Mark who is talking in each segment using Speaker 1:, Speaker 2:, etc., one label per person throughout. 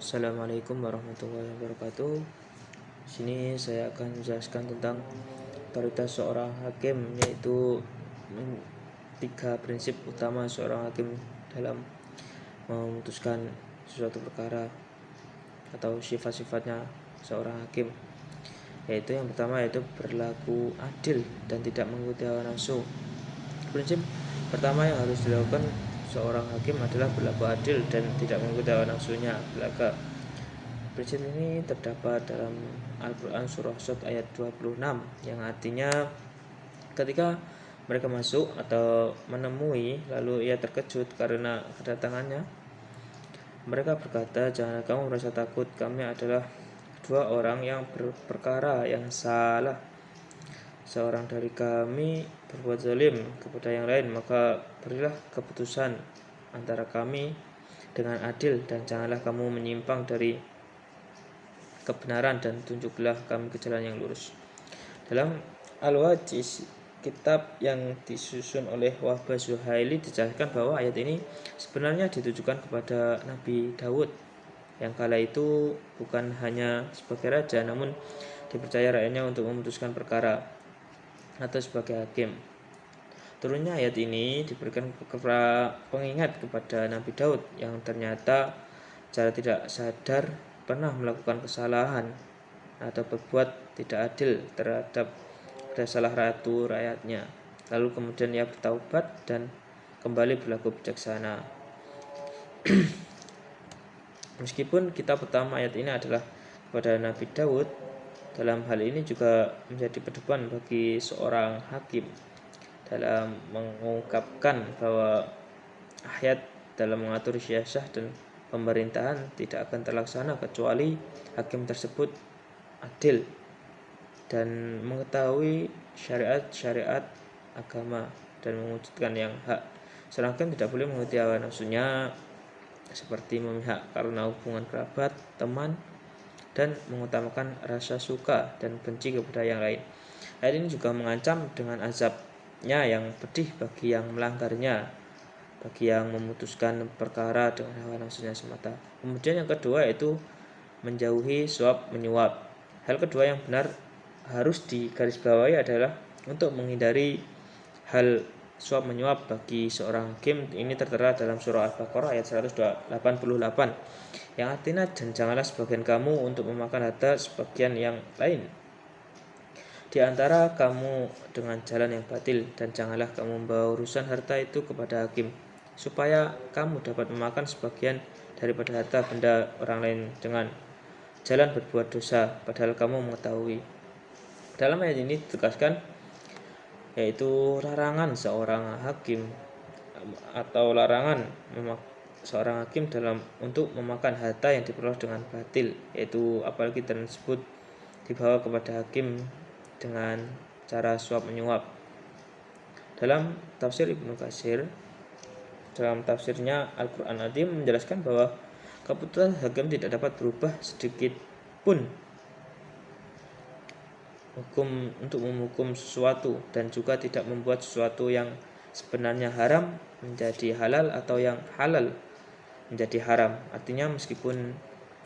Speaker 1: Assalamualaikum warahmatullahi wabarakatuh. Di sini saya akan menjelaskan tentang otoritas seorang hakim, yaitu 3 prinsip utama seorang hakim dalam memutuskan suatu perkara atau sifat-sifatnya seorang hakim. Yaitu yang pertama yaitu berlaku adil dan tidak mengikuti hawa nafsu. Prinsip pertama yang harus dilakukan seorang hakim adalah berlaku adil dan tidak mengikuti hawa nafsunya belaka. Prinsip ini terdapat dalam Al-Quran surah Shad ayat 26, yang artinya ketika mereka masuk atau menemui lalu ia terkejut karena kedatangannya, mereka berkata, "Jangan kamu merasa takut, kami adalah kedua orang yang berperkara yang salah. Seorang dari kami berbuat zalim kepada yang lain, maka berilah keputusan antara kami dengan adil dan janganlah kamu menyimpang dari kebenaran dan tunjuklah kami ke jalan yang lurus." Dalam Al-Wajiz, kitab yang disusun oleh Wahbah Zuhaili, dijelaskan bahwa ayat ini sebenarnya ditujukan kepada Nabi Daud yang kala itu bukan hanya sebagai raja, namun dipercaya rakyatnya untuk memutuskan perkara atau sebagai hakim. Turunnya ayat ini diberikan pengingat kepada Nabi Daud yang ternyata secara tidak sadar pernah melakukan kesalahan atau berbuat tidak adil terhadap salah satu rakyatnya. Lalu kemudian ia bertaubat dan kembali berlaku bijaksana. Meskipun kitab pertama ayat ini adalah kepada Nabi Daud, dalam hal ini juga menjadi pedoman bagi seorang hakim dalam mengungkapkan bahwa ayat dalam mengatur siasah dan pemerintahan tidak akan terlaksana kecuali hakim tersebut adil dan mengetahui syariat-syariat agama dan mewujudkan yang hak. Seorang hakim tidak boleh mengikuti hawa nafsunya seperti memihak karena hubungan kerabat, teman, dan mengutamakan rasa suka dan benci kepada yang lain. Ayat ini juga mengancam dengan azabnya yang pedih bagi yang melanggarnya, bagi yang memutuskan perkara dengan hawa nafsunya semata. Kemudian yang kedua yaitu menjauhi suap menyuap. Hal kedua yang benar harus digarisbawahi adalah untuk menghindari hal suap menyuap bagi seorang hakim. Ini tertera dalam surah Al-Baqarah ayat 188 yang artinya, dan janganlah sebagian kamu untuk memakan harta sebagian yang lain di antara kamu dengan jalan yang batil, dan janganlah kamu membawa urusan harta itu kepada hakim supaya kamu dapat memakan sebagian daripada harta benda orang lain dengan jalan berbuat dosa padahal kamu mengetahui. Dalam ayat ini ditegaskan yaitu larangan seorang hakim atau larangan seorang hakim dalam untuk memakan harta yang diperoleh dengan batil, yaitu apalagi tersebut dibawa kepada hakim dengan cara suap menyuap. Dalam tafsir Ibnu Katsir, dalam tafsirnya Al-Quran Azim menjelaskan bahwa keputusan hakim tidak dapat berubah sedikit pun hukum untuk menghukum sesuatu, dan juga tidak membuat sesuatu yang sebenarnya haram menjadi halal atau yang halal menjadi haram. Artinya meskipun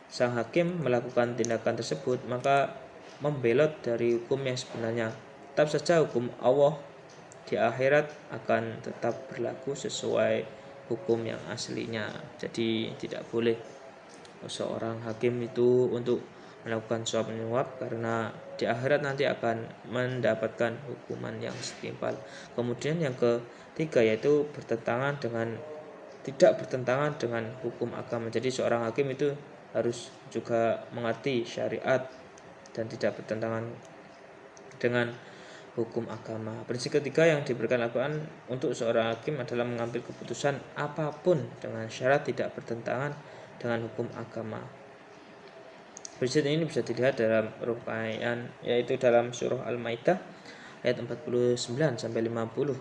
Speaker 1: sang hakim melakukan tindakan tersebut, maka membelot dari hukum yang sebenarnya, tetap saja hukum Allah di akhirat akan tetap berlaku sesuai hukum yang aslinya. Jadi tidak boleh seorang hakim itu untuk melakukan suap menyuap, karena di akhirat nanti akan mendapatkan hukuman yang setimpal. Kemudian yang ketiga yaitu tidak bertentangan dengan hukum agama. Jadi seorang hakim itu harus juga mengerti syariat dan tidak bertentangan dengan hukum agama. Prinsip ketiga yang diberikan Al-Quran untuk seorang hakim adalah mengambil keputusan apapun dengan syarat tidak bertentangan dengan hukum agama. Prinsip ini bisa dilihat dalam rukaian, yaitu dalam surah Al-Maidah ayat 49-50,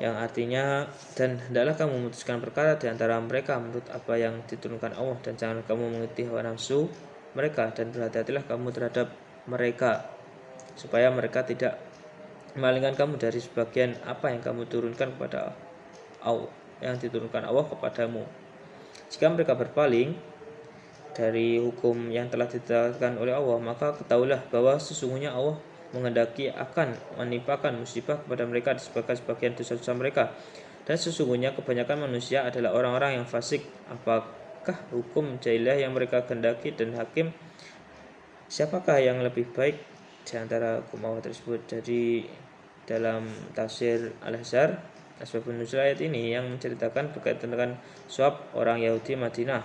Speaker 1: yang artinya, dan hendaklah kamu memutuskan perkara di antara mereka menurut apa yang diturunkan Allah, dan janganlah kamu mengikuti hawa nafsu mereka, dan berhati-hatilah kamu terhadap mereka supaya mereka tidak memalingkan kamu dari sebagian apa yang kamu turunkan kepada Allah, yang diturunkan Allah kepadamu. Jika mereka berpaling dari hukum yang telah ditetapkan oleh Allah, maka ketahuilah bahwa sesungguhnya Allah menghendaki akan menimpakan musibah kepada mereka disebabkan sebagian dosa-dosa mereka. Dan sesungguhnya kebanyakan manusia adalah orang-orang yang fasik. Apakah hukum jahiliyah yang mereka kehendaki dan hakim? Siapakah yang lebih baik di antara hukum Allah tersebut? Jadi dalam tafsir Al-Azhar, asbabun nuzul ayat ini yang menceritakan berkaitan dengan suap orang Yahudi Madinah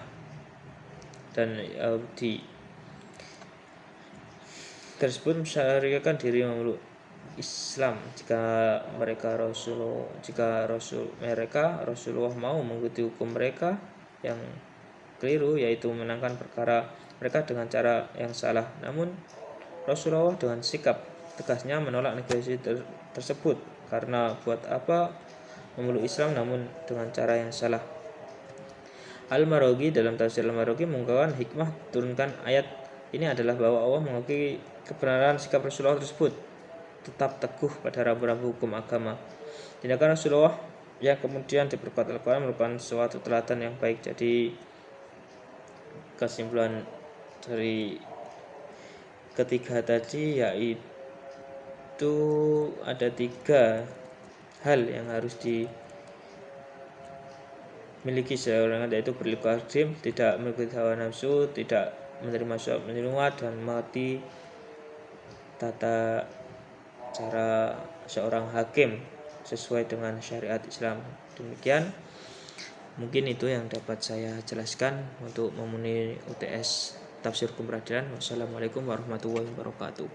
Speaker 1: dan Yahudi tersebut mensyariatkan diri memeluk Islam jika Rasulullah mau mengikuti hukum mereka yang keliru, yaitu memenangkan perkara mereka dengan cara yang salah. Namun Rasulullah dengan sikap tegasnya menolak negosiasi tersebut, karena buat apa memeluk Islam namun dengan cara yang salah. Al-Maraghi dalam tafsir Al-Maraghi mengungkapkan hikmah turunkan ayat ini adalah bahwa Allah mengakui kebenaran sikap Rasulullah tersebut, tetap teguh pada rambu-rambu hukum agama. Tindakan Rasulullah yang kemudian diperkuat Al-Quran merupakan suatu teladan yang baik. Jadi kesimpulan dari ketiga tadi yaitu ada 3 hal yang harus dimiliki seorang, yaitu berliku akdim, tidak mengikuti hawa nafsu, tidak menerima suap menyuap, dan mengerti tata cara seorang hakim sesuai dengan syariat Islam. Demikian mungkin itu yang dapat saya jelaskan untuk memenuhi UTS Tafsir Hukum Peradilan. Wassalamualaikum warahmatullahi wabarakatuh.